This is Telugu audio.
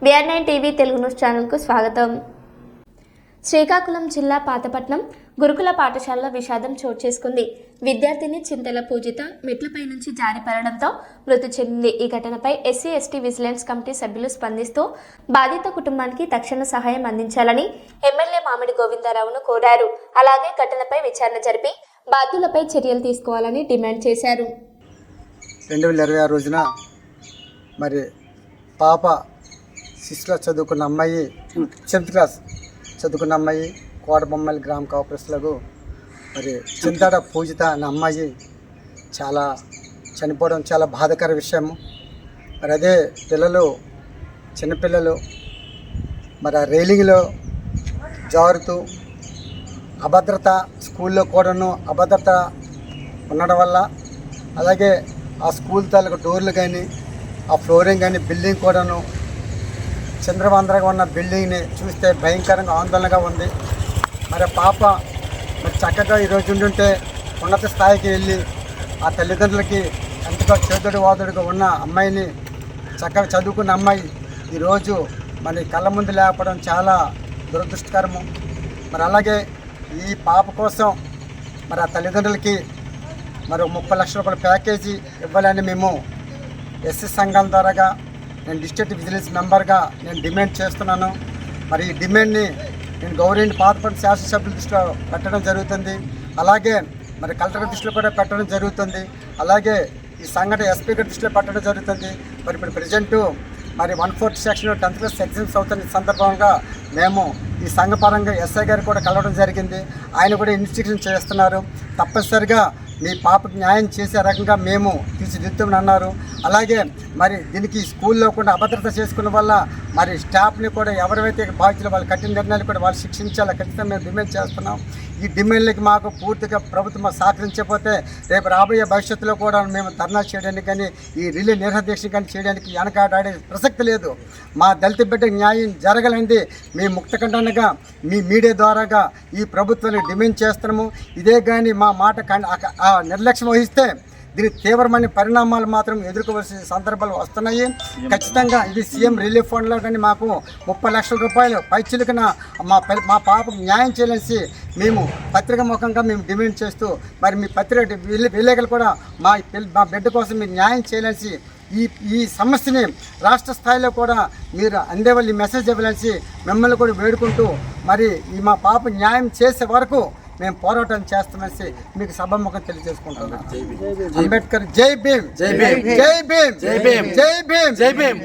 BR9 టీవీ తెలుగు న్యూస్ ఛానల్కు స్వాగతం. శ్రీకాకుళం జిల్లా పాతపట్నం గురుకుల పాఠశాలలో విషాదం చోటు చేసుకుంది. విద్యార్థిని చింతల పూజిత మెట్లపై నుంచి జారిపడడంతో మృతి చెందింది. ఈ ఘటనపై SC/ST విజిలెన్స్ కమిటీ సభ్యులు స్పందిస్తూ బాధిత కుటుంబానికి తక్షణ సహాయం అందించాలని ఎమ్మెల్యే మామిడి గోవిందరావును కోరారు. అలాగే ఘటనపై విచారణ జరిపి బాధ్యులపై చర్యలు తీసుకోవాలని డిమాండ్ చేశారు. 2026 రోజున మరి పాప 6th క్లాస్ చదువుకున్న అమ్మాయి 7th క్లాస్ చదువుకున్న అమ్మాయి కోటబొమ్మల గ్రామ కాపరేస్లకు మరి చింతాడ పూజిత అనే అమ్మాయి చాలా చనిపోవడం చాలా బాధాకర విషయము. మరి అదే పిల్లలు చిన్నపిల్లలు మరి ఆ రైలింగ్లో జారుతూ అభద్రత స్కూల్లో కూడాను అభద్రత ఉండడం వల్ల అలాగే ఆ స్కూల్ తాలూకు డోర్లు కానీ ఆ ఫ్లోరింగ్ కానీ బిల్డింగ్ కూడాను చంద్రవందరగా ఉన్న బిల్డింగ్ని చూస్తే భయంకరంగా ఆందోళనగా ఉంది. మరి పాప మరి చక్కగా ఈరోజు ఉండుంటే ఉన్నత స్థాయికి వెళ్ళి ఆ తల్లిదండ్రులకి ఎంతగా చేదుడు వాదుడుగా ఉన్న అమ్మాయిని చక్కగా చదువుకున్న అమ్మాయి ఈరోజు మరి కళ్ళ ముందు లేపడం చాలా దురదృష్టకరము. మరి అలాగే ఈ పాప కోసం మరి ఆ తల్లిదండ్రులకి మరి 30 లక్షల రూపాయల ప్యాకేజీ ఇవ్వాలని మేము SC సంఘం ద్వారాగా నేను డిస్ట్రిక్ట్ విజిలెన్స్ మెంబర్గా నేను డిమాండ్ చేస్తున్నాను. మరి ఈ డిమాండ్ని నేను గవర్నమెంట్ పాతపట్నం శాసనసభ్యుల దృష్టిలో పెట్టడం జరుగుతుంది. అలాగే మరి కలెక్టర్ దృష్టిలో కూడా పెట్టడం జరుగుతుంది. అలాగే ఈ సంఘటన SP గారి దృష్టిలో పెట్టడం జరుగుతుంది. మరి ఇప్పుడు ప్రజెంటు మరి 140 సెక్షన్ 10th క్లాస్ ఎగ్జామ్స్ అవుతున్న సందర్భంగా మేము ఈ సంఘపరంగా SI గారు కూడా కలవడం జరిగింది. ఆయన కూడా ఇన్స్ట్రక్షన్ చేస్తున్నారు. తప్పనిసరిగా మీ పాపకు న్యాయం చేసే రకంగా మేము తీర్చిదిద్దామని అన్నారు. అలాగే మరి దీనికి స్కూల్లో కూడా అభద్రత చేసుకున్న వల్ల మరి స్టాఫ్ని కూడా ఎవరైతే బాధ్యులు వాళ్ళు కఠిన నిర్ణయాలు కూడా వాళ్ళు శిక్షించాలి ఖచ్చితంగా మేము డిమాండ్ చేస్తున్నాం. ఈ డిమాండ్లకి మాకు పూర్తిగా ప్రభుత్వం సహకరించకపోతే రేపు రాబోయే భవిష్యత్తులో కూడా మేము ధర్నా చేయడానికి కానీ ఈ రిలే నిరహదీక్ష కానీ చేయడానికి వెనకాడే ప్రసక్తి లేదు. మా దళిత బిడ్డకు న్యాయం జరగలేంది మీ ముక్తకంఠంగా మీ మీడియా ద్వారాగా ఈ ప్రభుత్వాన్ని డిమాండ్ చేస్తున్నాము. ఇదే కానీ మా మాట నిర్లక్ష్యం వహిస్తే దీని తీవ్రమైన పరిణామాలు మాత్రం ఎదుర్కోవాల్సిన సందర్భాలు వస్తున్నాయి. ఖచ్చితంగా ఇది సీఎం రిలీఫ్ ఫండ్లో కానీ మాకు 30 లక్షల రూపాయలు పైచిలుకన మా పాపకు న్యాయం చేయాలని మేము పత్రిక ముఖంగా మేము డిమాండ్ చేస్తూ మరి మీ పత్రిక విలేకరులు కూడా మా బిడ్డ కోసం మీరు న్యాయం చేయాలని ఈ సమస్యని రాష్ట్ర స్థాయిలో కూడా మీరు అందేవాళ్ళు మెసేజ్ ఇవ్వాలని మిమ్మల్ని కూడా వేడుకుంటూ మరి ఈ మా పాప న్యాయం చేసే వరకు మేము పోరాటం చేస్తామని మీకు సభాముఖం తెలియజేసుకుంటున్నాం. అంబేద్కర్ జై భీమ్, జై భీమ్, జై భీమ్, జై భీమ్, జై భీమ్, జై భీమ్.